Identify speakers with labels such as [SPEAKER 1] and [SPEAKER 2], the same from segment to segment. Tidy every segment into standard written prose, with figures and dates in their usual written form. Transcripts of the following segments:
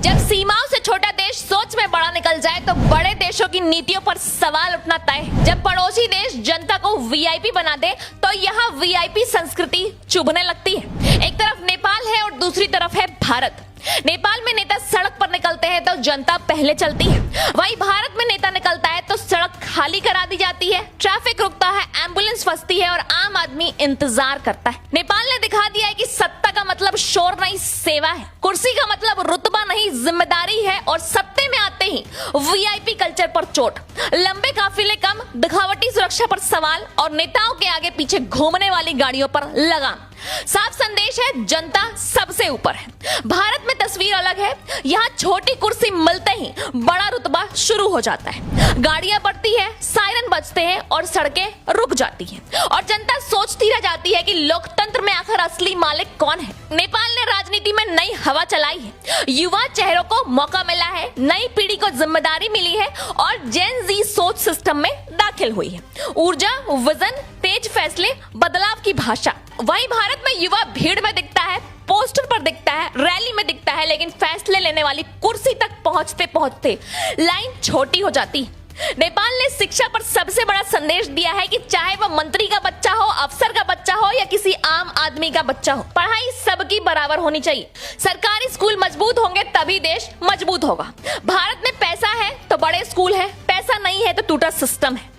[SPEAKER 1] जब सीमाओं से छोटा देश सोच में बड़ा निकल जाए तो बड़े देशों की नीतियों पर सवाल उठना तय है। जब पड़ोसी देश जनता को वीआईपी बना दे तो यहाँ वीआईपी संस्कृति चुभने लगती है। एक तरफ नेपाल है और दूसरी तरफ है भारत। नेपाल में नेता सड़क पर निकलते हैं तो जनता पहले चलती है, वहीं भारत में नेता निकलता है तो सड़क खाली करा दी जाती है, ट्रैफिक रुकता है, एम्बुलेंस फंसती है और आम आदमी इंतजार करता है। नेपाल ने दिखा दिया है कि सत्ता का मतलब शोर नहीं सेवा है, कुर्सी का मतलब रुतबा नहीं जिम्मेदारी है और सत्ते में आते ही वीआईपी कल्चर पर चोट, लंबे काफिले कम, दिखावटी सुरक्षा पर सवाल और नेताओं के आगे पीछे घूमने वाली गाड़ियों पर लगाम। साफ संदेश है, जनता सबसे ऊपर है। भारत में तस्वीर अलग है, यहाँ छोटी कुर्सी मिलते ही बड़ा रुतबा शुरू हो जाता है, गाड़ियां बढ़ती है, सायरन बजते हैं और सड़कें रुक जाती हैं और जनता सोचती रह जाती है कि लोकतंत्र में आखिर असली मालिक कौन है। नेपाल ने राजनीति में नई हवा चलाई है, युवा चेहरों को मौका मिला है, नई पीढ़ी को जिम्मेदारी मिली है और जेन जी सोच सिस्टम में दाखिल हुई है। ऊर्जा, विजन, तेज फैसले, बदलाव की भाषा। वहीं भारत में युवा भीड़ में दिखता है, पोस्टर पर दिखता है, रैली में दिखता है, लेकिन फैसले लेने वाली कुर्सी तक पहुंचते पहुंचते लाइन छोटी हो जाती है। नेपाल ने शिक्षा पर सबसे बड़ा संदेश दिया है कि चाहे वह मंत्री का बच्चा हो, अफसर का बच्चा हो या किसी आम आदमी का बच्चा हो, पढ़ाई सबकी बराबर होनी चाहिए। सरकारी स्कूल मजबूत होंगे तभी देश मजबूत होगा। भारत में पैसा है तो बड़े स्कूल है, पैसा नहीं है तो टूटा सिस्टम है।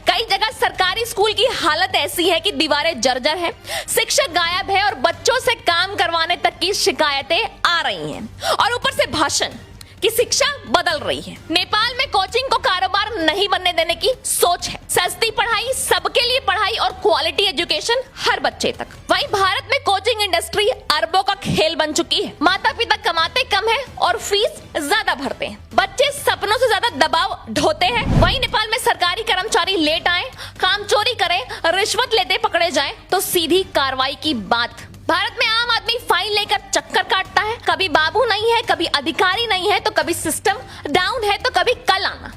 [SPEAKER 1] कई जगह सरकारी स्कूल की हालत ऐसी है कि दीवारें जर्जर है, शिक्षक गायब है और बच्चों से काम करवाने तक की शिकायतें आ रही हैं और ऊपर से भाषण की शिक्षा बदल रही है। नेपाल में कोचिंग को कारोबार नहीं बनने देने की सोच है, सस्ती पढ़ाई, सबके लिए पढ़ाई और क्वालिटी एजुकेशन हर बच्चे तक। वहीं भारत में कोचिंग इंडस्ट्री अरबों का खेल बन चुकी है, माता पिता कमाते कम है और फीस ज्यादा भरते हैं, बच्चे सपनों से ज्यादा दबाव ढोते हैं। वहीं नेपाल में सरकारी कर्मचारी लेट आए, काम चोरी करें, रिश्वत लेते पकड़े जाएं तो सीधी कार्रवाई की बात। भारत में आम आदमी फाइल लेकर चक्कर काटता है, कभी बाबू नहीं है, कभी अधिकारी नहीं है तो कभी सिस्टम डाउन है तो कभी कल आना।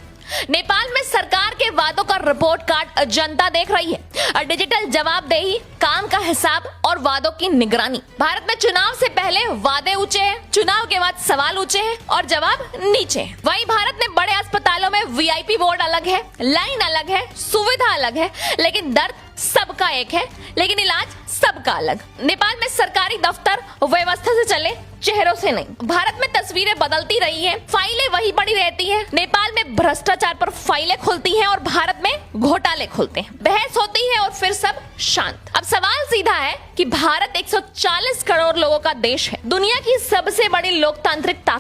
[SPEAKER 1] नेपाल में सरकार के वादों का रिपोर्ट कार्ड जनता देख रही है, डिजिटल जवाबदेही, काम का हिसाब और वादों की निगरानी। भारत में चुनाव से पहले वादे ऊंचे हैं, चुनाव के बाद सवाल ऊंचे हैं और जवाब नीचे हैं। वहीं भारत में बड़े अस्पतालों में वीआईपी बोर्ड अलग है, लाइन अलग है, सुविधा अलग है, लेकिन दर्द सबका एक है, लेकिन इलाज सबका अलग। नेपाल में सरकारी दफ्तर व्यवस्था से चले, चेहरों से नहीं। भारत में तस्वीरें बदलती रही हैं, फाइलें वही पड़ी रहती हैं। नेपाल में भ्रष्टाचार पर फाइलें खुलती हैं और भारत में घोटाले खुलते हैं, बहस होती है और फिर सब शांत। अब सवाल सीधा है कि भारत 140 करोड़ लोगों का देश है, दुनिया की सबसे बड़ी लोकतांत्रिक